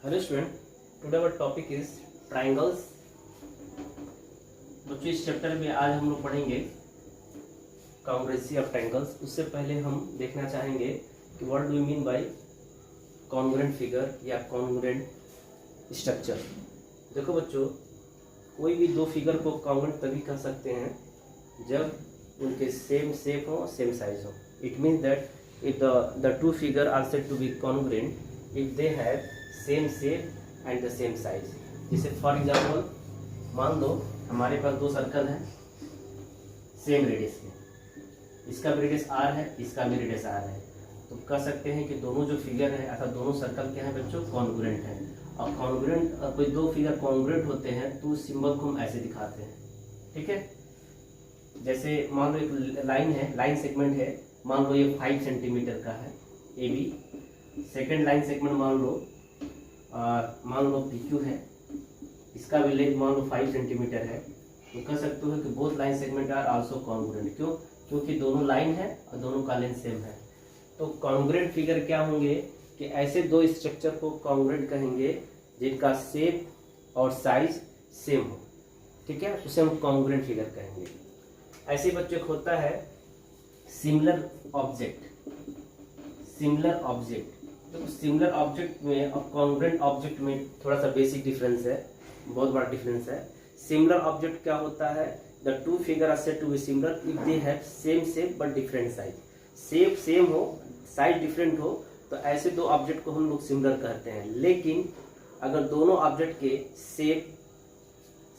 Hello student, today our topic is triangles. बच्चों, इस chapter में आज हम लोग पढ़ेंगे कॉन्ग्रुएंसी ऑफ ट्राइंगल्स। उससे पहले हम देखना चाहेंगे कि what do you mean by congruent figure या कॉन्ग्रुएंट स्ट्रक्चर। देखो बच्चों, कोई भी दो फिगर को कॉन्ग्रुएंट तभी कह सकते हैं जब उनके सेम शेप हो, सेम साइज हो। It means that if the two figure are said to be congruent if they have same shape and the same size। जैसे फॉर एग्जाम्पल मान लो हमारे पास दो सर्कल हैं सेम रेडियस के, इसका भी रेडियस r है, इसका भी रेडियस r है, तो कह सकते हैं कि दोनों जो फिगर है अर्थात दोनों सर्कल क्या है बच्चों, कॉन्ग्रुएंट है। और कॉन्ग्रुएंट कोई दो फिगर कॉन्ग्रुएंट होते हैं तो उस सिंबल को हम ऐसे दिखाते हैं, ठीक है। जैसे मान लो एक लाइन है, लाइन सेगमेंट है, मान लो ये 5 सेंटीमीटर का है A B. Second line segment मान लो पी क्यू है, इसका भी लेंथ मान लो 5 सेंटीमीटर है, तो कह सकते हो कि both line segment are also congruent. क्यों? क्योंकि दोनों लाइन है और दोनों का लेंथ सेम है। तो कॉन्ग्रुएंट फिगर क्या होंगे कि ऐसे दो स्ट्रक्चर को कॉन्ग्रुएंट कहेंगे जिनका शेप और साइज सेम हो, ठीक है, उसे हम कॉन्ग्रुएंट फिगर कहेंगे। ऐसे बच्चों को होता है सिमिलर ऑब्जेक्ट। सिमिलर ऑब्जेक्ट, तो सिमिलर ऑब्जेक्ट में और कॉन्ग्रुएंट ऑब्जेक्ट में थोड़ा सा बेसिक डिफरेंस है, बहुत बड़ा डिफरेंस है। सिमिलर ऑब्जेक्ट क्या होता है, the two figure are said to be similar if they have same shape but different size. Shape same हो, साइज डिफरेंट हो, तो ऐसे दो ऑब्जेक्ट को हम लोग सिमिलर कहते हैं। लेकिन अगर दोनों ऑब्जेक्ट के शेप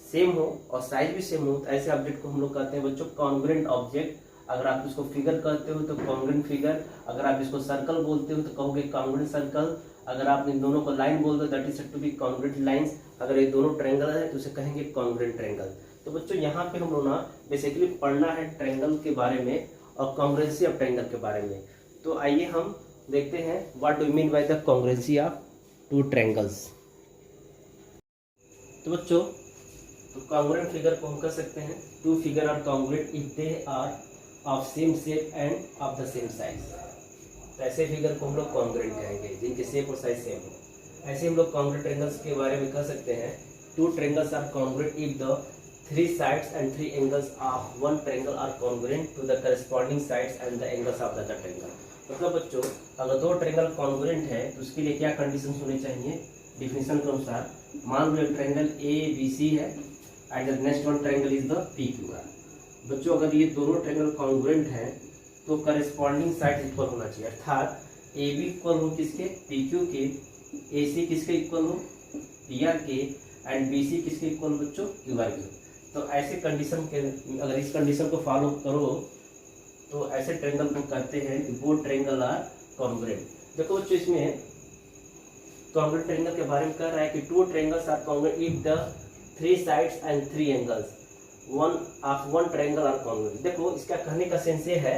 सेम हो और साइज भी सेम हो तो ऐसे ऑब्जेक्ट को हम लोग कहते हैं बच्चों कॉन्ग्रुएंट ऑब्जेक्ट। अगर आप इसको फिगर कहते हो तो कॉन्ग्रुएंट फिगर, अगर आप इसको सर्कल बोलते हो तो कहोगे कॉन्ग्रुएंट सर्कल, अगर आप इन दोनों को लाइन बोल दो that is said to be congruent lines, अगर ये दोनों ट्रायंगल है तो उसे कहेंगे कॉन्ग्रुएंट ट्रायंगल। तो बच्चों यहाँ पे हम लोग ना बेसिकली पढ़ना है ट्रायंगल के बारे में और कॉन्ग्रुएंसी ऑफ ट्रायंगल के बारे में। तो आइए हम देखते हैं what do you mean by the congruency of two triangles. तो बच्चों, तो कॉन्ग्रुएंट फिगर को हम कह सकते हैं two figure are congruent if they are of same shape and of the same size. तो ऐसे फिगर को हम लोग कॉन्ग्रुएंट कहेंगे जिनके शेप और साइज सेम हो। ऐसे हम लोग कॉन्ग्रुएंट ट्रायंगल्स के बारे में कह सकते हैं two triangles are congruent if the three sides and three angles of one triangle are congruent to the corresponding sides and the angles of the other triangle. मतलब बच्चों, अगर दो ट्रायंगल कॉन्ग्रुएंट है तो उसके लिए क्या कंडीशन होनी चाहिए डिफिनेशन के अनुसार। मान लो एक ट्रायंगल ए बी सी है and the next one triangle is the P Q R. बच्चों, अगर ये दोनों ट्रायंगल कॉन्ग्रुएंट हैं तो करस्पॉन्डिंग साइड इक्वल होना चाहिए, अर्थात ए बी इक्वल हो किसके, पी क्यू के, ए सी किसके इक्वल हो, पी आर के, एंड बी सी किसके इक्वल हो बच्चों, क्यू आर के। तो ऐसे कंडीशन के अगर इस कंडीशन को फॉलो करो तो ऐसे ट्रायंगल को कहते हैं कि बोथ ट्रायंगल आर कॉन्ग्रुएंट। देखो बच्चों, इसमें कॉन्ग्रुएंट ट्रायंगल के बारे में कह रहा है कि two triangles are congruent if the three sides and three angles one of one triangle are congruent. देखो, इसका कहने का सेंस ये है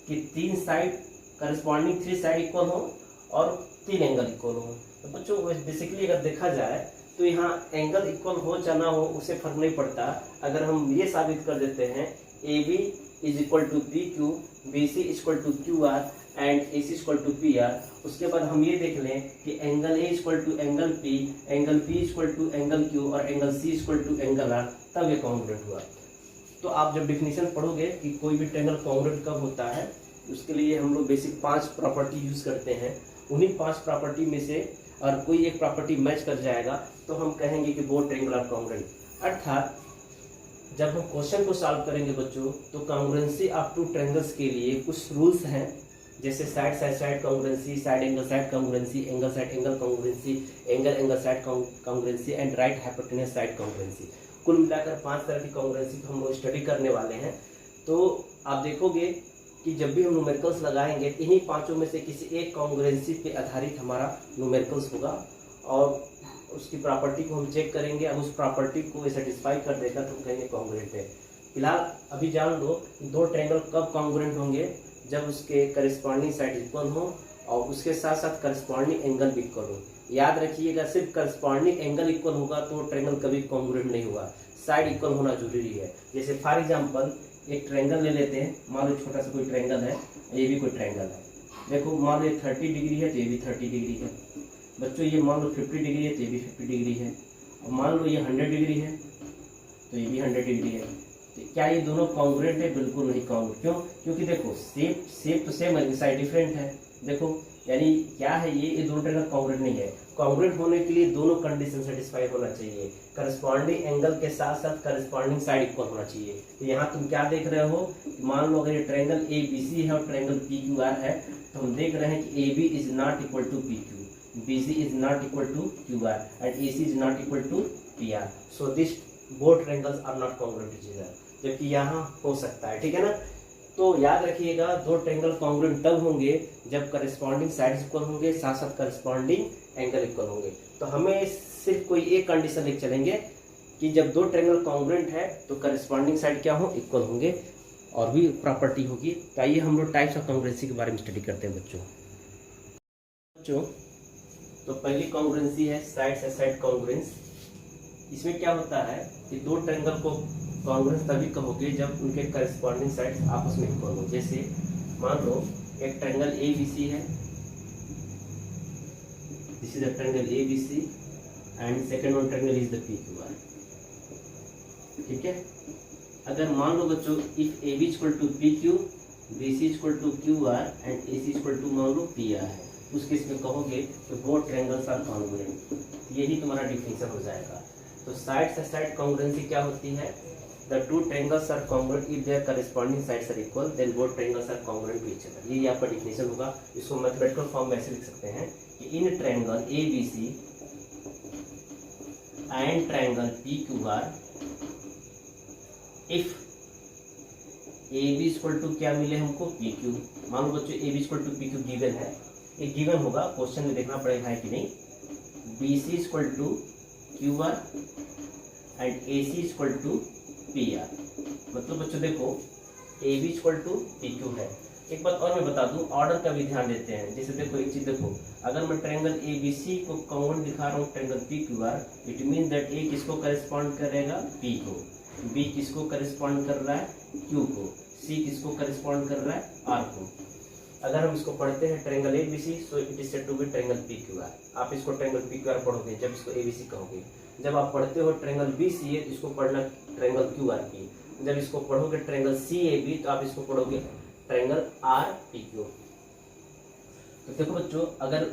कि तीन side corresponding three side equal हो और तीन एंगल इक्वल हो। तो बच्चों, बेसिकली अगर देखा जाए तो यहाँ एंगल इक्वल हो या ना हो उससे फर्क नहीं पड़ता। अगर हम ये साबित कर देते हैं A B is equal to P Q, B C is equal to Q R and A C equal to P R, उसके बाद हम ये देख लें कि angle A equal to angle P equal to angle Q और angle C equal to angle R, तब ये कॉन्ग्रुएंट हुआ। तो आप जब डिफिनेशन पढ़ोगे कि कोई भी ट्रायंगल कॉन्ग्रुएंट कब होता है, उसके लिए हम लोग बेसिक 5 प्रॉपर्टी यूज करते हैं। उन्हीं 5 प्रॉपर्टी में से और कोई एक प्रॉपर्टी मैच कर जाएगा तो हम कहेंगे कि बोथ ट्रायंगल आर कॉन्ग्रुएंट। अर्थात जब हम क्वेश्चन को सॉल्व करेंगे बच्चों तो कॉन्ग्रुएंसी ऑफ टू ट्रायंगल्स के लिए कुछ रूल्स हैं, जैसे side side side congruency, side congruency, angle congruency, angle side congruency and right hypotenuse side congruency. कुल मिलाकर 5 तरह की कॉन्ग्रुएंसी को हम लोग स्टडी करने वाले हैं। तो आप देखोगे कि जब भी हम न्यूमेरिकल्स लगाएंगे इन्हीं पांचों में से किसी एक कॉन्ग्रुएंसी पे आधारित हमारा न्यूमेरिकल्स होगा और उसकी प्रॉपर्टी को हम चेक करेंगे। अब उस प्रॉपर्टी को सेटिस्फाई कर देगा तो हम कहेंगे कॉन्ग्रुएंट है। फिलहाल अभी जान लो दो ट्रायंगल कब कॉन्ग्रुएंट होंगे, जब उसके करस्पॉन्डिंग साइड इक्वल हो और उसके साथ साथ करस्पॉन्डिंग एंगल भी इक्वल हो। याद रखिएगा, सिर्फ करस्पॉन्डिंग एंगल इक्वल होगा तो ट्रायंगल कभी कॉन्ग्रुएंट नहीं होगा, साइड इक्वल होना जरूरी है। जैसे फॉर एग्जांपल एक ट्रायंगल ले लेते हैं, मान लो छोटा सा कोई ट्रायंगल है, ये भी कोई ट्रायंगल है। देखो मान लो 30 डिग्री है तो ये भी 30 डिग्री है। बच्चों ये मान लो 50 डिग्री है तो ये भी 50 डिग्री है, और मान लो ये 100 डिग्री है तो ये भी 100 डिग्री है। तो क्या ये दोनों कॉन्ग्रुएंट है? बिल्कुल नहीं कॉन्ग्रुएंट। क्यों? क्योंकि देखो शेप तो सेम है, साइड डिफरेंट है। देखो यानी क्या है, ये दोनों ट्रायंगल कॉन्ग्रुएंट नहीं है। कॉन्ग्रुएंट होने के लिए दोनों कंडीशन सेटिस्फाई होना चाहिए, करस्पॉन्डिंग एंगल के साथ साथ करस्पॉन्डिंग साइड इक्वल होना चाहिए। तो यहाँ तुम क्या देख रहे हो, मान लो अगर ये ट्रायंगल ABC है और ट्रायंगल PQR है, तो हम देख रहे हैं कि AB is not equal to PQ, BC is not equal to QR and AC is not equal to PR। So this both triangles are not congruent to each other, जबकि यहाँ हो सकता है। ठीक है ना? तो याद रखिएगा, दो ट्रायंगल कॉन्ग्रुएंट तब होंगे जब करस्पॉन्डिंग साइड्स इक्वल होंगे, साथ साथ करस्पॉन्डिंग एंगल इक्वल होंगे। तो हमें सिर्फ कोई एक कंडीशन लेके चलेंगे कि जब दो ट्रायंगल कॉन्ग्रुएंट है तो करस्पॉन्डिंग साइड क्या हो? इक्वल होंगे, और भी प्रॉपर्टी होगी। तो आइए हम लोग टाइप्स ऑफ कॉन्ग्रुएंसी के बारे में स्टडी करते हैं बच्चों। तो पहली कॉन्ग्रुएंसी है साइड से साइड कॉन्ग्रुएंस। इसमें क्या होता है कि दो ट्रायंगल को कॉन्ग्रुएंस तभी कहोगे जब उनके करस्पॉन्डिंग साइड्स आपस में इक्वल हो। जैसे मान लो एक ट्रायंगल ABC है, this is the triangle ABC and second one triangle is the PQR। ठीक है? अगर मान लो बच्चों if AB equal to PQ, BC equal to QR and AC equal to मान लो PR है, उस केस में कहोगे कि बोथ ट्रायंगल्स आर कॉन्ग्रुएंट। यही तुम्हारा डिफिनेशन हो जाएगा। तो साइड से साइड कॉन्ग्रुएंसी क्या होती है? The two triangles are congruent if their corresponding sides are equal, then both triangles are congruent to each other। ये आपका डिफिनेशन होगा। इसको मैथमेटिकल फॉर्म में ऐसे लिख सकते हैं कि in triangle ABC and triangle PQR if AB equal to क्या मिले हमको? PQ। मान लो बच्चों AB equal to PQ given है, एक गिवन होगा, क्वेश्चन में देखना पड़ेगा है कि नहीं। BC equal to QR and AC equal to PR। मतलब बच्चों देखो AB इक्वल टू PQ है। एक बात और मैं बता दूं, ऑर्डर का भी ध्यान देते हैं। जैसे देखो एक चीज देखो, अगर मैं ट्रायंगल ABC को कॉन्ग्रुएंट दिखा रहा हूँ triangle PQR, it mean that A किसको करेस्पॉन्ड करेगा? P को, B किसको करेस्पॉन्ड कर रहा है? Q को, C किसको करेस्पॉन्ड कर रहा है? R को। अगर हम इसको पढ़ते हैं triangle ABC, so it is said to be triangle PQR। आप इसको ट्रायंगल PQR पढ़ोगे जब इसको ABC कहोगे। जब आप पढ़ते हो ट्रायंगल BC है तो इसको पढ़ना ट्रायंगल QRP। जब इसको पढ़ोगे ट्रायंगल CAB तो आप इसको पढ़ोगे ट्रायंगल RPQ। तो देखो बच्चों, अगर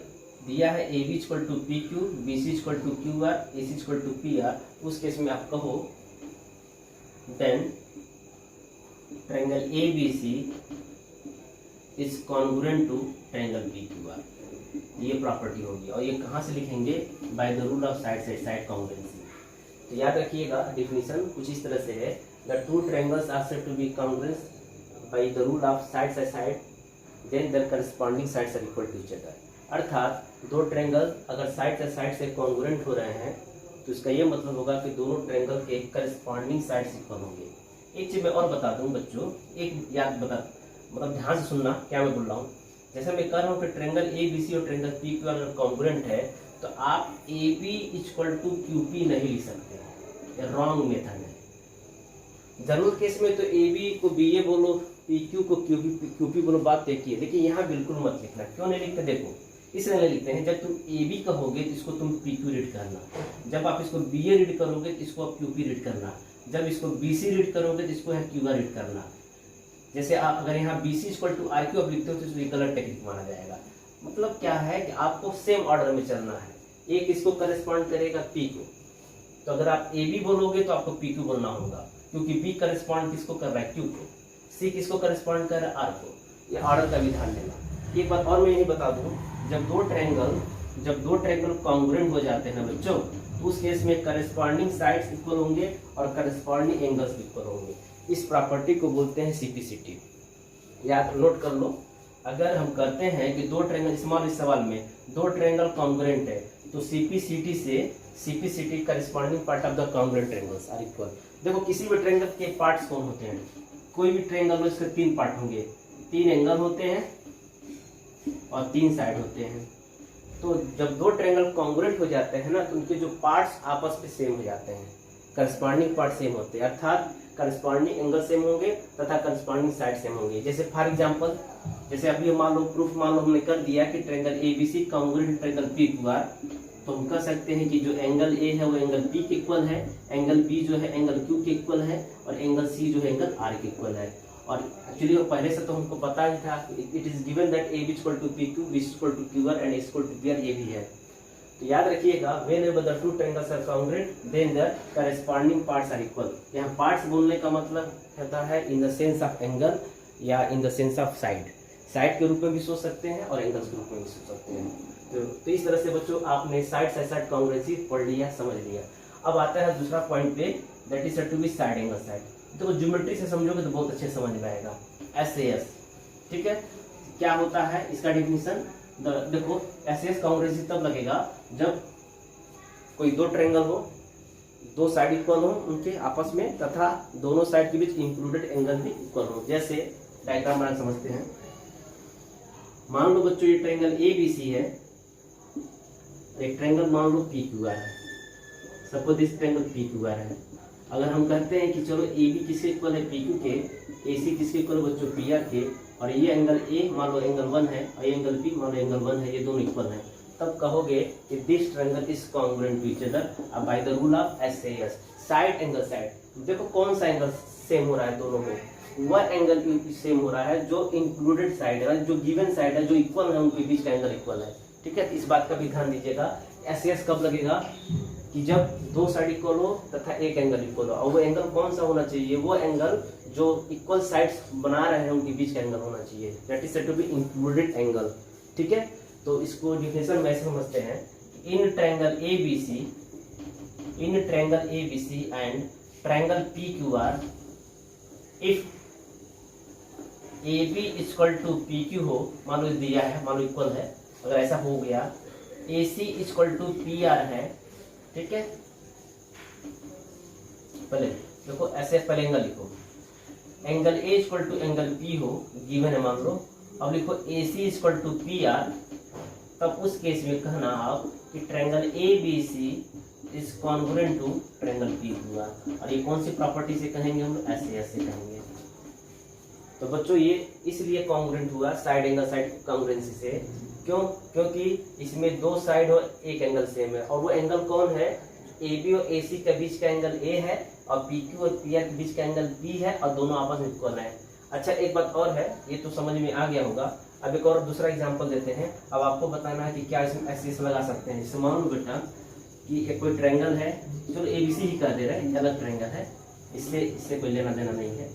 दिया है AB equal to PQ, BC equal to QR, AC equal to PR, उस केस में आप कहो then triangle ABC is congruent to triangle PQR। ये प्रॉपर्टी होगी, और ये कहाँ से लिखेंगे? By the rule of side से साइड कॉन्ग्रुएंसी। तो याद रखिएगा, डेफिनेशन कुछ इस तरह से है, the two triangles are said to be congruent by the rule of side से side, then their corresponding sides are equal to each other. अर्थात दो ट्रायंगल अगर साइड से कॉन्ग्रुएंट हो रहे हैं तो इसका ये मतलब होगा कि दोनों ट्रायंगल के करस्पॉन्डिंग साइड्स इक्वल होंगे। एक चीज मैं और बता दूं बच्चों, एक याद बता, मतलब ध्यान से सुनना क्या मैं बोल रहा हूँ। जैसे मैं कह रहा हूँ कि ट्रायंगल ABC और ट्रायंगल PQR अगर कॉन्ग्रुएंट है तो आप AB इक्वल टू QP नहीं लिख सकते, ये रॉन्ग मेथड है। जरूर केस में तो AB को BA बोलो, PQ को QP बोलो, बात एक ही है। लेकिन यहाँ बिल्कुल मत लिखना। क्यों नहीं लिखते? देखो इसलिए लिखते हैं, जब तुम AB कहोगे तो इसको तुम PQ रीड करना, जब आप इसको BA रीड करोगे तो इसको आप QP रीड करना, जब इसको BC रीड करोगे तो इसको है QR रीड करना। जैसे आप अगर यहाँ BC इक्वल टू IQ आप लिखते हो तो इसको गलत टेक्निक माना जाएगा। मतलब क्या है कि आपको सेम ऑर्डर में चलना है। एक इसको करेस्पॉन्ड करेगा P को, तो अगर आप AB बोलोगे तो आपको PQ बोलना होगा, क्योंकि B करेस्पॉन्ड किसको कर रहा है? Q को। C किसको करेस्पॉन्ड कर रहा है? R को। ये ऑर्डर का भी ध्यान देना। एक बात और मैं यही बता दूं, जब दो ट्रायंगल कॉन्ग्रुएंट हो जाते हैं बच्चों, तो उस केस में करेस्पॉन्डिंग साइड्स इक्वल होंगे और करेस्पॉन्डिंग एंगल्स इक्वल होंगे। इस प्रॉपर्टी को बोलते हैं CPCT। याद नोट कर लो, अगर हम कहते हैं कि दो ट्रायंगल, इस सवाल में दो ट्रायंगल कॉन्ग्रुएंट है तो CPCT corresponding part of the congruent triangles are equal. देखो किसी भी ट्रायंगल के पार्ट्स कौन होते हैं? कोई भी ट्रायंगल में इसके तीन पार्ट होंगे, तीन एंगल होते हैं और तीन साइड होते हैं। तो जब दो ट्रायंगल कॉन्ग्रुएंट हो जाते हैं ना, तो उनके जो पार्ट्स आपस में सेम हो जाते हैं, करस्पॉन्डिंग पार्ट सेम होते हैं। अर्थात करस्पॉन्डिंग एंगल सेम होंगे तथा करस्पॉन्डिंग साइड सेम होंगे। जैसे फॉर एग्जांपल, जैसे अभी मान लो प्रूफ मान लो हमने कर दिया कि triangle ABC congruent triangle PQR, तो हम कह सकते हैं कि जो एंगल ए है वो एंगल पी के इक्वल है, एंगल बी जो है एंगल क्यू के इक्वल है और एंगल सी जो है एंगल आर के इक्वल है। और एक्चुअली वो पहले से तो हमको पता ही था, it is given that A equal to P Q, B equal to Q R and equal to P R, ये भी है। तो याद रखिएगा, whenever the two triangles are congruent then the corresponding parts are equal. यहाँ parts बोलने का मतलब कहता है in the sense of angle या in the sense of side, side के रूप में भी सोच सकते हैं और एंगल्स के रूप में भी सोच सकते हैं। तो इस तरह से बच्चों आपने साइड से साइड कांग्रुएंसी पढ़ लिया, समझ लिया। अब आता है दूसरा पॉइंट पे, that is to be side angle side. तो ज्योमेट्री से समझोगे तो बहुत अच्छे समझ में आएगा। SAS, ठीक है, क्या होता है इसका डेफिनेशन? देखो SAS कांग्रुएंसी तब लगेगा जब कोई दो ट्रायंगल हो, दो साइड इक्वल हो उनके आपस में तथा दोनों साइड के बीच इंक्लूडेड एंगल भी इक्वल हो। जैसे डायग्राम बना समझते हैं। मान लो बच्चों ये ट्रायंगल ABC है, एक ट्रायंगल मान लो PQR है, सपोज इस ट्रायंगल PQR है। अगर हम कहते हैं कि चलो AB किसके इक्वल है? PQ के, AC किसके इक्वल है बच्चों? PR के, और ये एंगल A मान लो एंगल 1 है और ये एंगल B मान लो एंगल 1 है, ये दोनों इक्वल हैं, तब कहोगे कि this triangle is congruent to each other by the rule of SAS, side angle side. देखो कौन सा एंगल सेम हो रहा है दोनों में? वह एंगल सेम हो रहा है जो इंक्लूडेड साइड है, जो गिवन साइड है, जो इक्वल है, उनके बीच का एंगल इक्वल है। ठीक है, इस बात का भी ध्यान दीजिएगा। SAS कब लगेगा? कि जब दो साइड इक्वल हो तथा एक एंगल इक्वल हो। और वो एंगल कौन सा होना चाहिए? वो एंगल जो इक्वल साइड्स बना रहे हैं उनके बीच का एंगल होना चाहिए, that is said to be included angle. ठीक है, तो इसको डिफिनेशन में ऐसे समझते हैं, in triangle ABC and triangle PQR, if AB equal to PQ हो, मान लो दिया है, मान लो इक्वल है, अगर ऐसा हो गया, AC इक्वल टू PR है, ठीक है, पहले देखो ऐसे पहले एंगल लिखो, angle A equal to angle P हो, गिवन है मान लो। अब लिखो AC इक्वल टू PR, तब उस केस में कहना आप कि triangle ABC is congruent to triangle PQR। और ये कौन सी प्रॉपर्टी से कहेंगे हम? SAS से कहेंगे। तो बच्चों ये इसलिए कांग्रुएंट हुआ साइड एंगल साइड कांग्रुएंसी से, क्यों? क्योंकि इसमें दो साइड और एक एंगल सेम है, और वो एंगल कौन है? AB और AC के बीच का एंगल A है और PQ और PR के बीच का एंगल B है, और दोनों आपस में इक्वल है। अच्छा एक बात और है, ये तो समझ में आ गया होगा। अब एक और दूसरा एग्जांपल देते हैं। अब आपको बताना है कि क्या इसमें SAS लगा सकते हैं। जैसे मान लो बेटा कि एक कोई ट्रायंगल है, चलो ABC ही कर दे रहे हैं, अलग ट्रायंगल है, इससे कोई लेना देना नहीं है।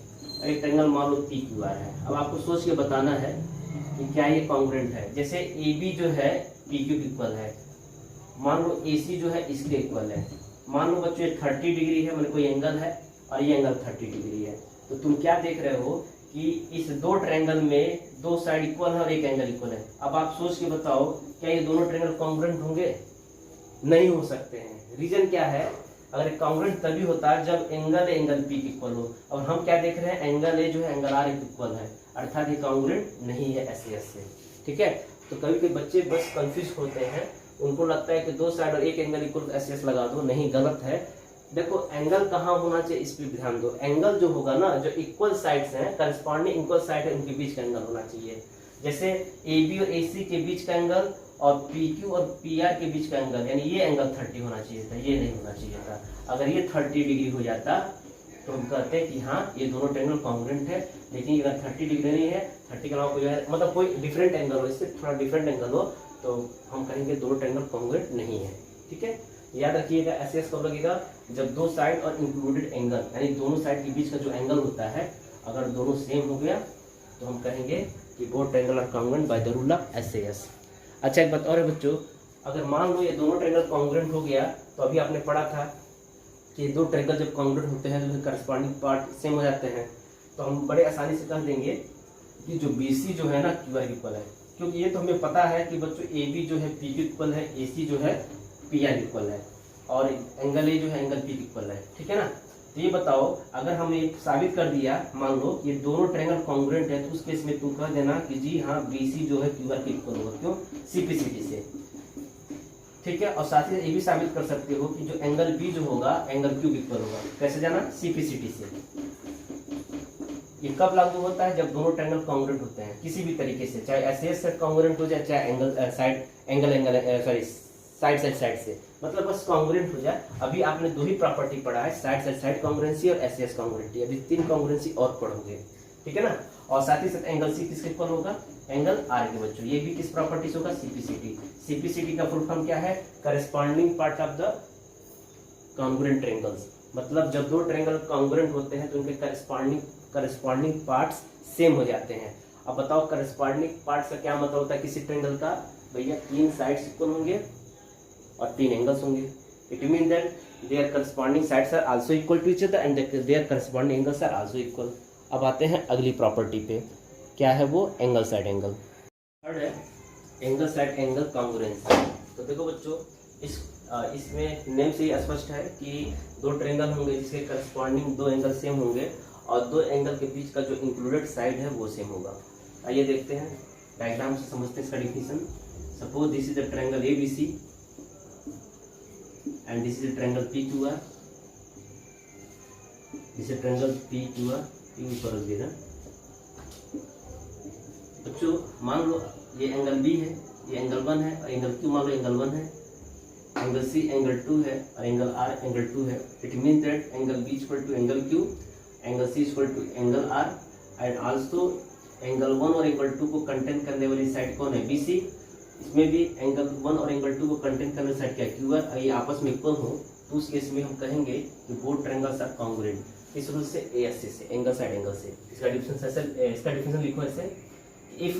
एक ट्रायंगल मान लो PQR है। अब आपको सोच के बताना है कि क्या ये कांग्रुएंट है। जैसे AB जो है PQ के इक्वल है, मान लो AC जो है इसके इक्वल है। मान लो बच्चों ये 30 डिग्री है, मतलब कोई एंगल है और ये एंगल 30 डिग्री है। तो तुम क्या देख रहे हो कि इस दो ट्रायंगल में दो साइड इक्वल है और एक एंगल इक्वल है। अब आप सोच के बताओ क्या ये दोनों ट्रायंगल कांग्रुएंट होंगे? नहीं हो सकते हैं। रीजन क्या है? अगर कांग्रुएंट तभी होता है जब एंगल P के इक्वल हो। और हम क्या देख रहे हैं? एंगल A जो है एंगल R के इक्वल है, अर्थात ये कांग्रुएंट नहीं है SAS से। ठीक है, तो कभी कभी बच्चे बस कंफ्यूज होते हैं, उनको लगता है कि दो साइड और एक एंगल इक्वल SAS लगा दो। नहीं, गलत है। देखो एंगल कहाँ होना चाहिए इस पर ध्यान दो। एंगल जो होगा ना, जो इक्वल साइड्स हैं, करस्पॉन्डिंग इक्वल साइड है, उनके बीच का एंगल होना चाहिए। जैसे AB और AC के बीच का एंगल और PQ और PR के बीच का एंगल, यानी ये एंगल 30 होना चाहिए था, ये नहीं होना चाहिए था। अगर ये 30 डिग्री हो जाता तो हम कहते हैं कि हाँ ये दोनों ट्रायंगल कांग्रुएंट है। लेकिन अगर 30 डिग्री नहीं है, 30 के अलावा कोई मतलब कोई डिफरेंट एंगल हो, इससे थोड़ा डिफरेंट एंगल हो, तो हम कहेंगे दोनों ट्रायंगल कांग्रुएंट नहीं है। ठीक है, याद रखिएगा SAS कब लगेगा? जब दो साइड और इंक्लूडेड एंगल, यानी दोनों साइड के बीच का जो एंगल होता है, अगर दोनों सेम हो गया तो हम कहेंगे कि both triangle are congruent by the rule of SAS। अच्छा एक बात और है बच्चों, अगर मान लो ये दोनों ट्रायंगल कांग्रुएंट हो गया, तो अभी आपने पढ़ा था कि दो ट्रायंगल जब कांग्रुएंट होते हैं तो करस्पॉन्डिंग पार्ट सेम हो जाते हैं। तो हम बड़े आसानी से कह देंगे कि जो BC जो है ना QR इक्वल है, क्योंकि ये तो हमें पता है कि बच्चों AB जो है PQ इक्वल है, AC जो है PR इक्वल है, और एंगल A जो है एंगल P इक्वल है। ठीक है ना, तो ये बताओ अगर हम ये साबित कर दिया, मान लो ये दोनों ट्रायंगल कांग्रुएंट है, तो उस केस में तुम कह देना कि जी हाँ BC जो है QR के इक्वल होगा। क्यों? CPCT से। ठीक है, और साथ ही ये भी साबित कर सकते हो कि जो एंगल B जो होगा एंगल Q के इक्वल होगा। कैसे जाना? CPCT से। ये कब लागू होता है? जब दोनों ट्रायंगल कॉन्ग्रुएंट होते हैं किसी भी तरीके से, चाहे एसएस से कॉन्ग्रुएंट हो जाए, चाहे साइड से, मतलब बस कॉन्ग्रुएंट हो जाए। अभी आपने दो ही प्रॉपर्टी पढ़ा है, साइड कॉन्ग्रुएंसी और एसएस कॉन्ग्रुएंटी। अभी 3 कॉन्ग्रुएंसी और पढ़ोगे, ठीक है ना। और साथ ही साथ एंगल सी किसके इक्वल होगा? एंगल आर के बच्चों। ये भी किस प्रॉपर्टी से होगा? सीपीसीटी। सीपीसीटी का फुल फॉर्म क्या है? Corresponding part of the congruent triangles. मतलब जब दो ट्रायंगल कॉन्ग्रुएंट होते हैं तो उनके करेस्पॉन्डिंग पार्ट्स सेम हो जाते हैं। अब बताओ करेस्पॉन्डिंग पार्ट्स का क्या मतलब होता है किसी ट्रायंगल का? भैया 3 साइड्स इक्वल होंगे और 3 एंगल्स होंगे। It mean that their corresponding sides are also equal to each other and their corresponding angles are also equal. अब आते हैं अगली प्रॉपर्टी पे, क्या है वो? Angle side angle. थर्ड है एंगल साइड एंगल कॉन्ग्रुएंसी। तो देखो बच्चों, इसमें नेम से ही स्पष्ट है कि दो ट्रायंगल होंगे जिसके करस्पॉन्डिंग 2 एंगल सेम होंगे और 2 एंगल के बीच का जो इंक्लूडेड साइड है वो सेम होगा। आइए देखते हैं, डायग्राम से समझते हैं इसका definition. Suppose this is the triangle ABC and this is the triangle PQR। This is triangle PQR, ऊपर दे रहा बच्चों। मान लो ये एंगल B है, ये एंगल 1 है और एंगल Q मान लो एंगल 1 है, एंगल C एंगल 2 है और एंगल R एंगल 2 है। It means that angle B equal to angle Q, angle C equal to angle R and also angle 1 और एंगल 2 को कंटेन करने वाली साइड कौन है? BC। इसमें भी एंगल 1 और एंगल 2 को कंटेन करने वाली साइड क्या है? QR। और ये आपस में इक्वल हो तो उस केस में हम कहेंगे कि बोथ ट्रायंगल्स आर कॉन्ग्रुएंट। इस रूल से ASC से, एंगल साइड एंगल से। इसका डिफिनेशन लिखो ऐसे, if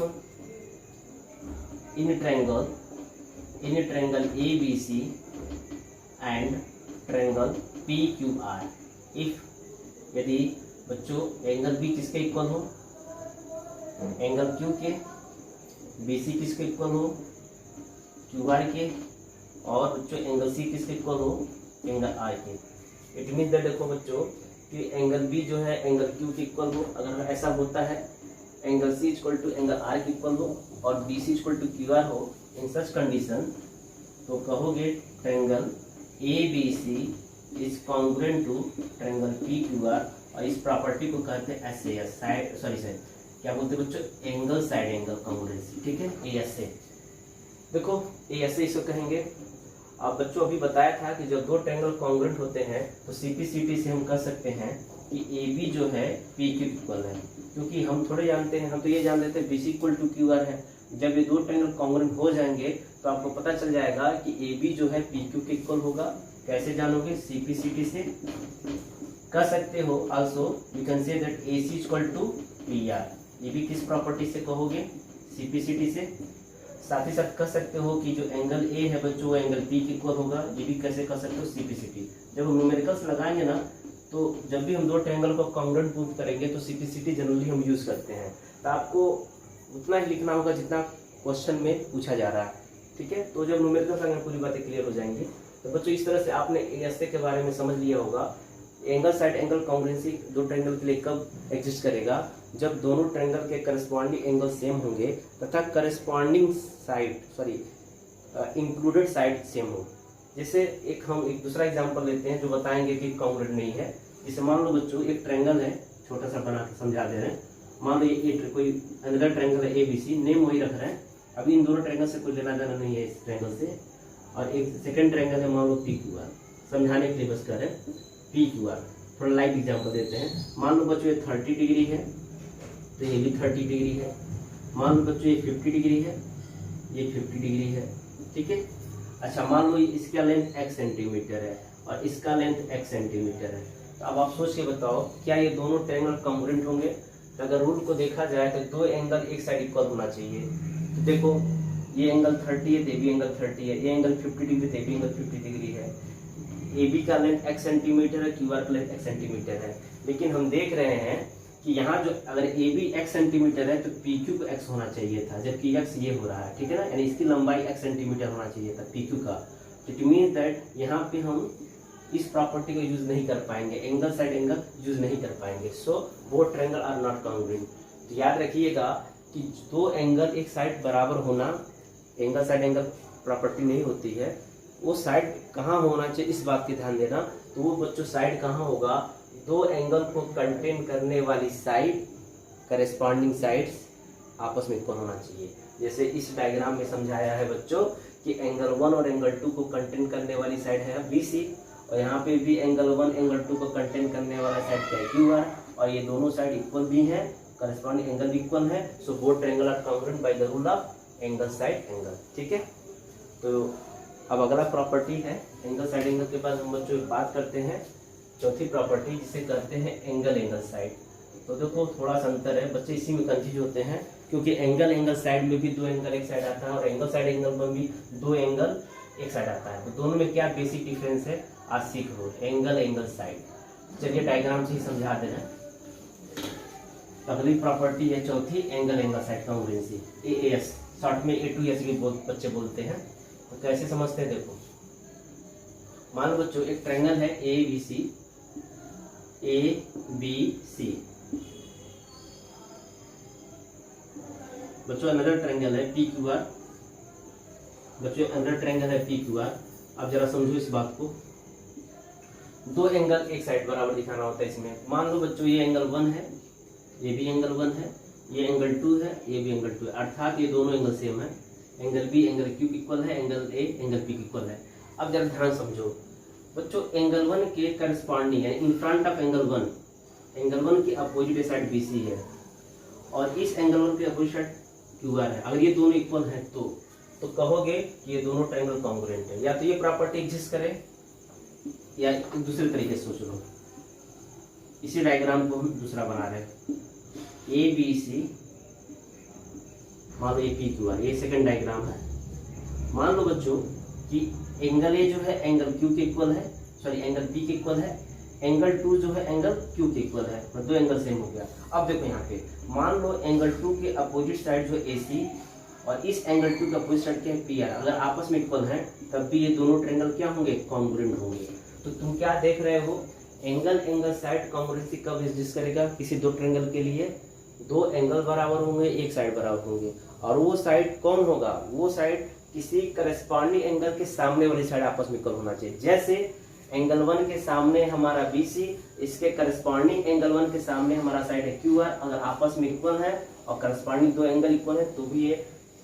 in triangle ABC and triangle PQR, if यदि बच्चों एंगल B किसके इक्वल हो? एंगल Q के, BC किसके इक्वल हो? QR के, और बच्चों एंगल C किसके इक्वल हो? एंगल R के। इट मीन दैट देखो बच्चों कि एंगल B जो है एंगल Q के इक्वल हो। अगर ऐसा होता है angle C equal to angle R के इक्वल हो और BC इक्वल टू QR हो, इन सच कंडीशन तो कहोगे triangle ABC is congruent to triangle PQR। और इस प्रॉपर्टी को कहते हैं SAS, साइड क्या बोलते हैं बच्चों? एंगल साइड एंगल कॉन्ग्रुएंसी, ठीक है। ASA देखो, ASA इसको कहेंगे। अब बच्चों अभी बताया था कि जब दो ट्रायंगल कॉन्ग्रुएंट होते हैं तो CPCT से हम कह सकते हैं कि AB जो है PQ इक्वल है, क्योंकि हम थोड़े जानते हैं, हम तो ये जान लेते हैं BC इक्वल टू QR है। जब ये दो ट्रायंगल कॉन्ग्रुएंट हो जाएंगे तो आपको पता चल जाएगा कि AB जो है PQ के इक्वल होगा। कैसे जानोगे? CPCT से कह सकते हो। Also you can say that AC equal to PR। ये भी किस प्रॉपर्टी से कहोगे? CPCT से। साथ ही साथ कह सकते हो कि जो एंगल A है बच्चों वो एंगल B के इक्वल होगा। ये भी कैसे कह सकते हो? CPCT। जब हम न्यूमेरिकल्स लगाएंगे ना तो जब भी हम दो ट्रायंगल को कॉन्ग्रुएंट प्रूव करेंगे तो CPCT जनरली हम यूज करते हैं। तो आपको उतना ही लिखना होगा जितना क्वेश्चन में पूछा जा रहा है, ठीक है। तो जब न्यूमेरिकल्स आएंगे पूरी बातें क्लियर हो जाएंगी। तो बच्चों इस तरह से आपने ASA के बारे में समझ लिया होगा। एंगल साइड एंगल कॉन्ग्रुएंसी दो ट्रायंगल के लिए कब एग्जिस्ट करेगा? जब दोनों ट्रायंगल के करस्पॉन्डिंग एंगल सेम होंगे तथा करस्पॉन्डिंग इंक्लूडेड साइड सेम हो। जैसे हम एक दूसरा एग्जांपल लेते हैं जो बताएंगे कि कॉन्ग्रुएंट नहीं है। जैसे मान लो बच्चों एक ट्रायंगल है, छोटा सा बना के समझा दे रहे हैं। मान लो ये कोई अनदर ट्रायंगल है ABC, नेम वही रख रहे हैं। अभी इन दोनों ट्रायंगल से कोई लेना देना नहीं है इस ट्रायंगल से। और एक सेकंड ट्रायंगल है मान लो PQR, समझाने के लिए बस कर रहे हैं PQR। थोड़ा लाइट एग्जांपल देते हैं। मान लो बच्चों ये 30 डिग्री है तो ये भी 30 डिग्री है। मान लो बच्चों ये 50 डिग्री है, ये 50 डिग्री है, ठीक है। अच्छा मान लो इसका लेंथ x सेंटीमीटर है और इसका लेंथ x सेंटीमीटर है। तो अब आप सोच के बताओ क्या ये दोनों ट्रायंगल कॉन्ग्रुएंट होंगे? तो अगर रूल को देखा जाए तो दो एंगल एक साइड इक्वल होना चाहिए। तो देखो ये एंगल 30 है तो ये भी एंगल 30 है, ये एंगल 50 डिग्री तो ये भी एंगल 50 डिग्री है। AB का लेंथ x सेंटीमीटर है, QR का लेंथ x सेंटीमीटर है। लेकिन हम देख रहे हैं कि यहाँ जो अगर AB x सेंटीमीटर है तो PQ को x होना चाहिए था, जबकि x ये हो रहा है, ठीक है ना। यानी इसकी लंबाई x सेंटीमीटर होना चाहिए था PQ का। इट मीन्स दैट यहाँ पे हम इस प्रॉपर्टी को यूज नहीं कर पाएंगे, एंगल साइड एंगल यूज नहीं कर पाएंगे। So both triangle are not congruent. तो याद रखिएगा कि दो एंगल एक साइड बराबर होना एंगल साइड एंगल प्रॉपर्टी नहीं होती है। वो साइड कहाँ होना चाहिए इस बात की ध्यान देना। तो वो बच्चों साइड कहाँ होगा? दो एंगल को कंटेन करने वाली साइड करस्पॉन्डिंग साइड्स आपस में इक्वल होना चाहिए। जैसे इस डायग्राम में समझाया है बच्चों कि एंगल 1 और एंगल 2 को कंटेन करने वाली साइड है BC, और यहाँ पे भी एंगल 1 एंगल 2 को कंटेन करने वाला साइड क्या है QR, और ये दोनों साइड इक्वल भी है, करस्पॉन्डिंग एंगल भी इक्वल है। So both triangle are congruent by the rule of angle side angle. ठीक है, तो अब अगला प्रॉपर्टी है एंगल साइड एंगल के बाद हम बच्चों बात करते हैं चौथी प्रॉपर्टी जिसे कहते हैं एंगल एंगल साइड। तो देखो थोड़ा सा अंतर है, बच्चे इसी में कंफ्यूज होते हैं क्योंकि एंगल एंगल साइड में भी 2 एंगल एक साइड आता है और एंगल साइड एंगल में भी 2 एंगल एक साइड आता है। तो दोनों में क्या बेसिक डिफरेंस है आज सीख लो। एंगल एंगल साइड चलिए डायग्राम से ही समझा देना। अगली प्रॉपर्टी है चौथी angle angle side congruency, AAS, short में A2S भी बच्चे बोलते हैं। तो कैसे समझते हैं देखो, मान लो बच्चों एक ट्रायंगल है ABC, बच्चों अनदर ट्रायंगल है PQR, बच्चों अनदर ट्रायंगल है PQR। अब जरा समझो इस बात को, 2 एंगल एक साइड बराबर दिखाना होता है इसमें। मान लो बच्चों ये एंगल 1 है, ये भी एंगल 1 है, ये एंगल 2 है, ये भी एंगल 2 है, अर्थात ये दोनों एंगल सेम है। Angle B angle Q equal है, angle A angle P equal है। अब जरा ध्यान समझो बच्चों, एंगल 1 के करस्पॉन्डिंग है in front of angle 1, angle 1 की अपोजिट साइड BC है और इस एंगल 1 की अपोजिट साइड QR है। अगर ये दोनों इक्वल हैं तो कहोगे कि ये दोनों ट्रायंगल कॉन्ग्रुएंट है। या तो ये प्रॉपर्टी एग्जिस्ट करे या दूसरे तरीके से सोच लो। इसी डायग्राम को हम दूसरा बना रहे हैं, ABC मान लो ये PQR, ये सेकंड डायग्राम है। मान लो बच्चों कि एंगल A जो है एंगल Q के इक्वल है, सॉरी एंगल P के इक्वल है, एंगल 2 जो है एंगल Q के इक्वल है, मतलब 2 एंगल सेम हो गया। अब देखो यहाँ पे मान लो एंगल 2 के अपोजिट साइड जो AC और इस एंगल 2 का अपोजिट साइड क्या है PR, अगर आपस में इक्वल है तब भी ये दोनों ट्रायंगल क्या होंगे, कॉन्ग्रुएंट होंगे। तो तुम क्या देख रहे हो, एंगल एंगल साइड कॉन्ग्रुएंसी कब एग्जिस्ट करेगा, किसी 2 ट्रायंगल के लिए 2 एंगल बराबर होंगे, एक साइड बराबर होंगे, और वो साइड कौन होगा, वो साइड किसी करस्पॉन्डिंग एंगल के सामने वाली साइड आपस में इक्वल होना चाहिए। जैसे एंगल 1 के सामने हमारा BC, इसके करस्पॉन्डिंग एंगल 1 के सामने हमारा साइड है QR, अगर आपस में इक्वल है और करस्पॉन्डिंग 2 एंगल इक्वल है तो भी ये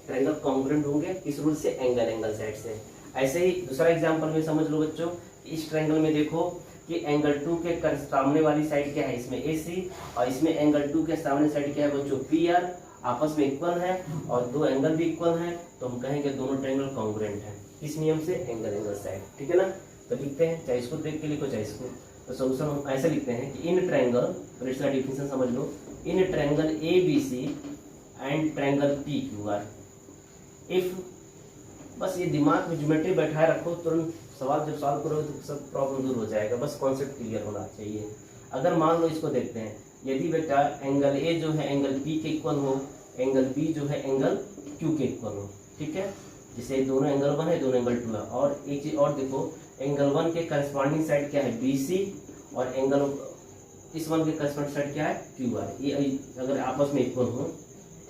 ट्रायंगल कॉन्ग्रुएंट होंगे। किस रूल से, एंगल एंगल साइड से। ऐसे ही दूसरा एग्जांपल में समझ लो बच्चों, इस ट्रायंगल में देखो कि एंगल 2 के सामने वाली साइड क्या है, इसमें AC, और इसमें एंगल 2 के सामने साइड क्या है बच्चों, PR, आपस में इक्वल है और 2 एंगल भी इक्वल है, तो हम कहेंगे दोनों ट्रायंगल कॉन्ग्रुएंट है। इस नियम से एंगल एंगल साइड। ठीक है ना, तो लिखते हैं, चाहे इसको देख के लिखो चाहे इसको। तो सोल्यूशन हम ऐसे लिखते हैं कि इन ट्रायंगल, तो इसका डिफिनेशन समझ लो, in triangle ABC and triangle PQR if, बस ये दिमाग में ज्योमेट्री बैठाए रखो, तुरंत सवाल जब सॉल्व करोगे तो सब प्रॉब्लम दूर हो जाएगा, बस कॉन्सेप्ट क्लियर होना चाहिए। अगर मान लो इसको देखते हैं, यदि बेटा एंगल A जो है एंगल P के इक्वल हो, एंगल B जो है एंगल Q के इक्वल हो, ठीक है, जिसे दोनों एंगल 1 है दोनों एंगल 2 है। और एक चीज और देखो, एंगल 1 के करस्पॉन्डिंग साइड क्या है BC, और एंगल इस 1 के करस्पॉन्डिंग साइड क्या है QR। ये अगर आपस में इक्वल हो,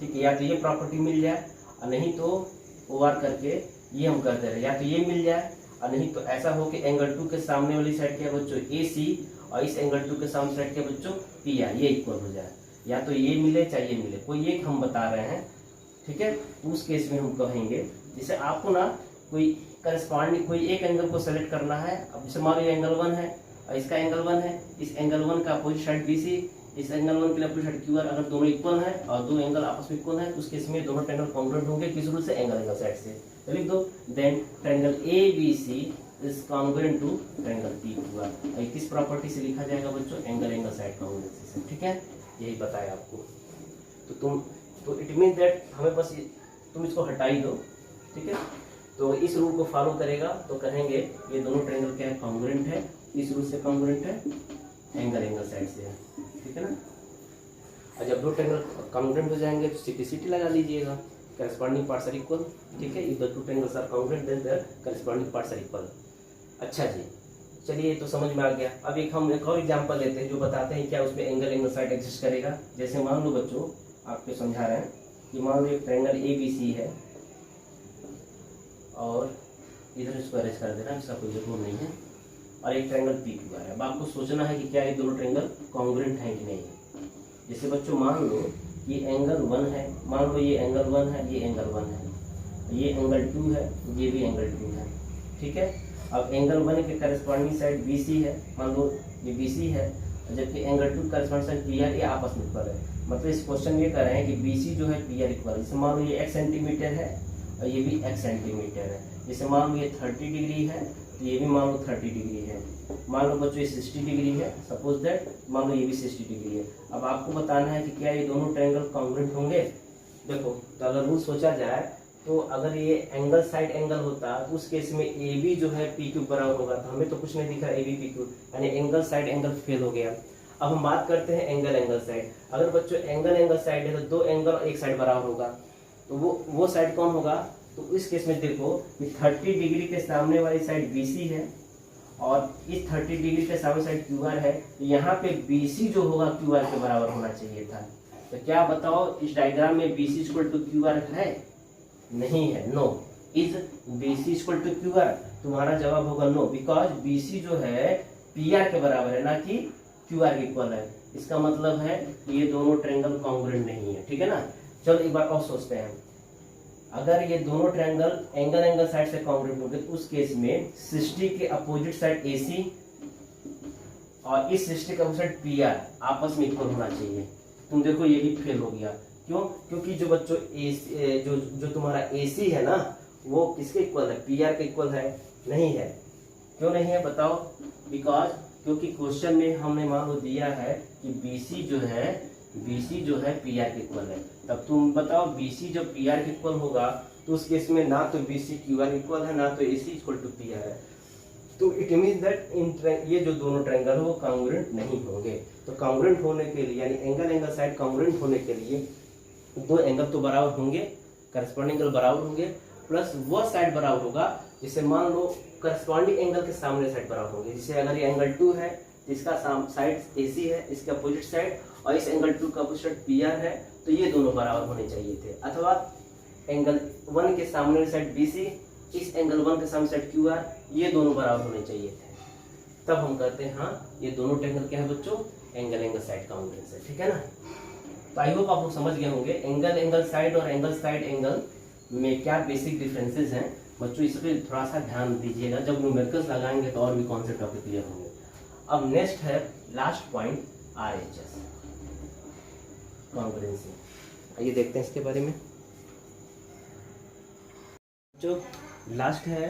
ठीक है, या तो ये प्रॉपर्टी मिल जाए और नहीं तो OR करके ये हम करते रहे, या तो ये मिल जाए और नहीं तो ऐसा हो कि एंगल 2 के सामने वाली साइड क्या है बच्चों AC, और इस एंगल 2 के सामने साइड क्या बच्चों PR, ये इक्वल हो जाए। या तो ये मिले चाहे ये मिले, कोई एक हम बता रहे हैं, ठीक है। उस केस में हम कहेंगे, जैसे आपको ना कोई करस्पॉन्डिंग कोई एक एंगल को सेलेक्ट करना है। अब जैसे मान लो ये एंगल 1 है और इसका एंगल 1 है, इस एंगल 1 का अपोजिट साइड BC, इस एंगल 1 के लिए अपोजिट साइड QR, अगर दोनों इक्वल है और 2 एंगल आपस में इक्वल है तो उस केस में दोनों ट्रायंगल कॉन्ग्रुएंट होंगे। किस रूल से, एंगल एंगल साइड से। तो लिख दो, then triangle ABC is congruent to triangle PQR। किस प्रॉपर्टी से लिखा जाएगा बच्चों, एंगल एंगल साइड कॉन्ग्रुएंसी से, ठीक है, यही बताया आपको। तो इट मीन दैट हमें बस तुम इसको हटा ही दो, ठीक है। तो इस रूल को फॉलो करेगा तो कहेंगे ये दोनों ट्रायंगल क्या है, कॉन्ग्रुएंट है। इस रूल से कॉन्ग्रुएंट है, एंगल एंगल साइड से है, ठीक है ना। और जब 2 ट्रायंगल कॉन्ग्रुएंट हो जाएंगे तो सिटी लगा लीजिएगा, करस्पॉन्डिंग पार्ट्स आर इक्वल, ठीक है। If the 2 triangles are congruent then their corresponding parts are equal. अच्छा जी, चलिए तो समझ में आ गया। अब हम एक और एग्जांपल लेते हैं जो बताते हैं क्या उसमें एंगल एंगल साइड एग्जिस्ट करेगा। जैसे मान लो बच्चों, आपको समझा रहे हैं कि मान लो एक ट्रायंगल ABC है और इधर इसको अरेंज कर देना, इसका कोई जरूरत नहीं है, और एक ट्रायंगल PQR है। अब आपको सोचना है कि क्या ये दोनों ट्रायंगल कॉन्ग्रुएंट है कि नहीं। जैसे बच्चों मान लो ये एंगल 1 है, मान लो ये एंगल 1 है, ये एंगल 1 है, ये एंगल 2 है, ये भी एंगल 2 है, ठीक है। अब एंगल 1 के करस्पॉन्डिंग साइड BC है, मान लो ये BC है, जबकि एंगल 2 करस्पॉन्डिंग साइड PR, ये आपस में इक्वल है। मतलब इस क्वेश्चन ये कर रहे हैं कि BC जो है PR इक्वल, जैसे मान लो ये x सेंटीमीटर है और ये भी x सेंटीमीटर है, जैसे मान लो ये 30 डिग्री है तो ये भी मान लो 30 डिग्री है, मान लो बच्चों ये 60 डिग्री है, सपोज दैट मान लो ये भी 60 डिग्री है। अब आपको बताना है कि क्या ये दोनों ट्रायंगल कॉन्ग्रुएंट होंगे। देखो तो अगर रूल सोचा जाए तो अगर ये एंगल साइड एंगल होता तो उस केस में AB जो है PQ बराबर होगा, तो हमें तो कुछ नहीं दिखा AB PQ, यानी एंगल साइड एंगल फेल हो गया। अब हम बात करते हैं एंगल एंगल साइड। अगर बच्चों एंगल साइड है तो दो एंगल एक साइड बराबर होगा, तो वो साइड कौन होगा। तो इस केस में देखो कि 30 डिग्री के सामने वाली साइड BC है और इस 30 डिग्री के सामने साइड QR है, तो यहाँ पे BC जो होगा QR के बराबर होना चाहिए था। तो क्या बताओ इस डायग्राम में BC इक्वल टू QR है? नहीं है, no. Is BC equal to QR? तुम्हारा जवाब होगा नो, बिकॉज BC जो है PR के बराबर है, ना कि QR के इक्वल है। इसका मतलब है ये दोनों ट्रायंगल कॉन्ग्रुएंट नहीं है, ठीक है ना। चलो एक बार और सोचते हैं, अगर ये दोनों ट्रायंगल एंगल साइड से कॉन्ग्रुएंट होंगे तो उस केस में 60 के अपोजिट साइड AC और इस 60 का अपोजिट PR आपस में इक्वल होना चाहिए। तुम देखो ये भी फेल हो गया, क्यों? क्योंकि जो बच्चों जो तुम्हारा AC है ना, वो किसके इक्वल है? PR के इक्वल है? नहीं है। क्यों नहीं है बताओ? बिकॉज क्योंकि क्वेश्चन में हमने मान लो दिया है कि BC जो है PR के इक्वल है। तब तुम बताओ BC जब PR के इक्वल होगा तो उस केस में ना तो BC QR इक्वल है, ना तो AC इक्वल टू PR है। तो इट मीन दैट ये जो दोनों ट्रायंगल है वो कॉन्ग्रुएंट नहीं होंगे। तो कॉन्ग्रुएंट होने के लिए, यानी एंगल साइड कॉन्ग्रुएंट होने के लिए दो एंगल तो बराबर होंगे, करस्पॉन्डिंग एंगल बराबर होंगे, प्लस वो साइड बराबर होगा। जैसे मान लो करस्पॉन्डिंग एंगल के सामने साइड बराबर होंगे। जैसे अगर ये एंगल 2 है तो इसका साइड AC है, इसके अपोजिट साइड, और इस एंगल 2 का अपोजिट साइड PR है, तो ये दोनों बराबर होने चाहिए थे। अथवा एंगल 1 के सामने साइड BC, इस एंगल 1 के सामने साइड QR, ये दोनों बराबर होने चाहिए थे। तब हम कहते हैं हाँ ये दोनों ट्रायंगल क्या है बच्चों? एंगल साइड कॉन्ग्रुएंस है, ठीक है ना। तो आई होप आप लोग समझ गए होंगे एंगल साइड और एंगल साइड एंगल में क्या बेसिक डिफरेंसेस हैं। बच्चों इस पर थोड़ा सा ध्यान दीजिएगा, जब न्यूमेरिकल्स लगाएंगे तो और भी कौन से टॉपिक क्लियर होंगे। अब नेक्स्ट है लास्ट पॉइंट, RHS कॉन्ग्रुएंसी। आइए देखते हैं इसके बारे में। जो लास्ट है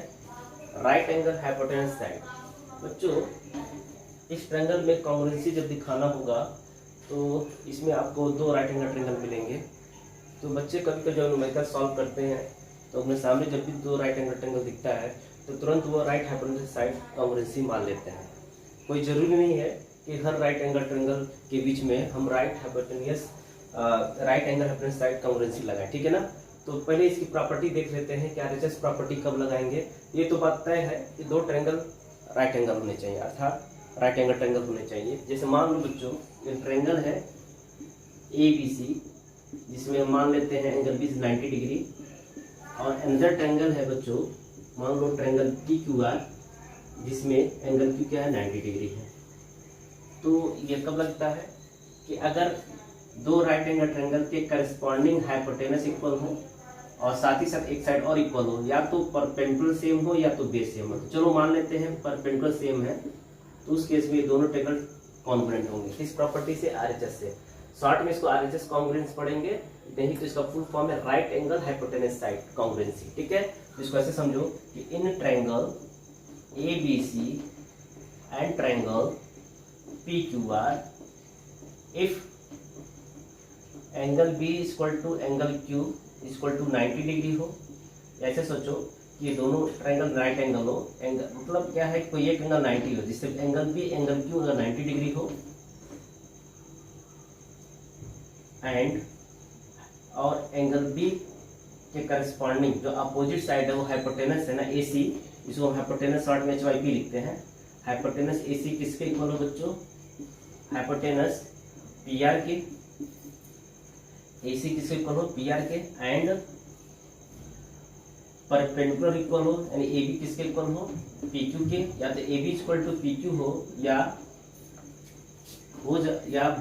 राइट एंगल हाइपोटेनस साइड। बच्चों इस ट्रायंगल में कॉन्ग्रुएंसी जब दिखाना होगा तो इसमें आपको दो राइट एंगल ट्रायंगल मिलेंगे। तो बच्चे कभी कभी जब न्यूमेरिकल सॉल्व करते हैं तो अपने सामने जब भी दो राइट एंगल ट्रायंगल दिखता है तो तुरंत वो राइट हाइपोटेनस साइड कॉन्ग्रुएंसी मान लेते हैं। कोई जरूरी नहीं है कि हर राइट एंगल ट्रायंगल के बीच में हम right angle hypotenuse side congruency लगाएं, ठीक है ना। तो पहले इसकी प्रॉपर्टी देख लेते हैं कि RHS प्रॉपर्टी कब लगाएंगे। ये तो बात तय है कि दो ट्रायंगल राइट एंगल होने चाहिए, अर्थात राइट एंगल ट्रायंगल होने चाहिए। जैसे मान लो बच्चों ये ट्रायंगल है ABC, जिसमें हम मान लेते हैं एंगल B 90 डिग्री, और अनदर ट्रायंगल है बच्चों मान लो ट्रायंगल PQR, जिसमें एंगल Q क्या है 90 डिग्री है। तो ये कब लगता है कि अगर दो राइट एंगल ट्रायंगल के करस्पॉन्डिंग हाइपोटेनस इक्वल हो और साथ ही साथ एक साइड और इक्वल हो, या तो परपेंडिकुलर सेम हो या तो बेस सेम हो। तो चलो मान लेते हैं परपेंडिकुलर सेम है, तो उस केस में दोनों ट्रायंगल कॉन्ग्रुएंट होंगे। किस प्रॉपर्टी से? RHS से। शॉर्ट में इसको RHS कॉन्ग्रुएंस पढ़ेंगे, नहीं तो इसका फुल फॉर्म है right angle hypotenuse side congruency, ठीक है। तो इसको ऐसे समझो कि in triangle ABC and triangle PQR, if angle B equal to angle Q equal to 90 degree हो, ऐसे सोचो कि ये दोनों ट्रायंगल राइट एंगल हो, एंगल मतलब क्या है, कोई एक एंगल 90 हो, जिससे एंगल B एंगल Q अगर 90 डिग्री हो, एंड और एंगल B के करस्पॉन्डिंग जो अपोजिट साइड है वो हाइपोटेनस है ना AC, इसको हम हाइपोटेनस शॉर्ट में HYP लिखते हैं। हाइपोटेनस AC किसके इक्वल हो बच्चों? हाइपोटेनस PR के, AC किसके इक्वल हो? PR के, एंड परपेंडिकुलर इक्वल हो, यानी AB किसके इक्वल हो? PQ के। या तो AB इक्वल टू PQ हो, या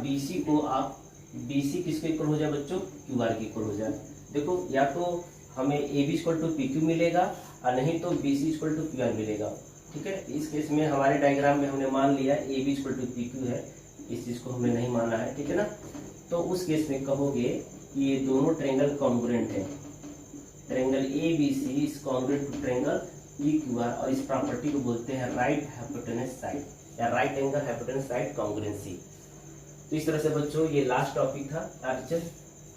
BC को आप BC किसको इक्वल हो जाए बच्चों, QR के इक्वल हो जाए। देखो या तो हमें AB इक्वल टू PQ मिलेगा और नहीं तो BC इक्वल टू QR मिलेगा। ठीक है, इस केस में हमारे डायग्राम में हमने मान लिया AB इक्वल टू PQ है, इस चीज को हमने नहीं माना है। ठीक है ना, तो उस केस में कहोगे कि ये दोनों ट्रायंगल कॉन्ग्रुएंट है, triangle ABC is congruent to triangle PQR, और इस प्रॉपर्टी को बोलते हैं राइट हाइपोटेनस साइड या right angle hypotenuse side congruency. तो इस तरह से बच्चों ये लास्ट टॉपिक था आर्चर।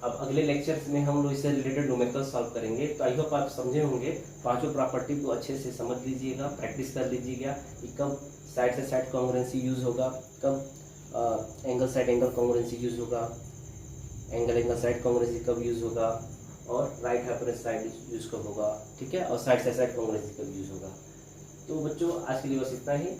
अब अगले लेक्चर्स में हम लोग इससे रिलेटेड न्यूमेरिकल सॉल्व करेंगे। तो आई होप आप समझे होंगे, पांचों प्रॉपर्टी को अच्छे से समझ लीजिएगा, प्रैक्टिस कर लीजिएगा कि कब साइड से साइड कॉन्ग्रुएंसी यूज होगा, कब angle side angle congruency use होगा, एंगल एंगल साइड कॉन्ग्रुएंसी कब यूज होगा, और राइट हाइपोटेनस साइड यूज कब होगा। ठीक है, और साइड से साइड कॉन्ग्रुएंसी कब यूज होगा। तो बच्चों आज के लिए बस इतना ही।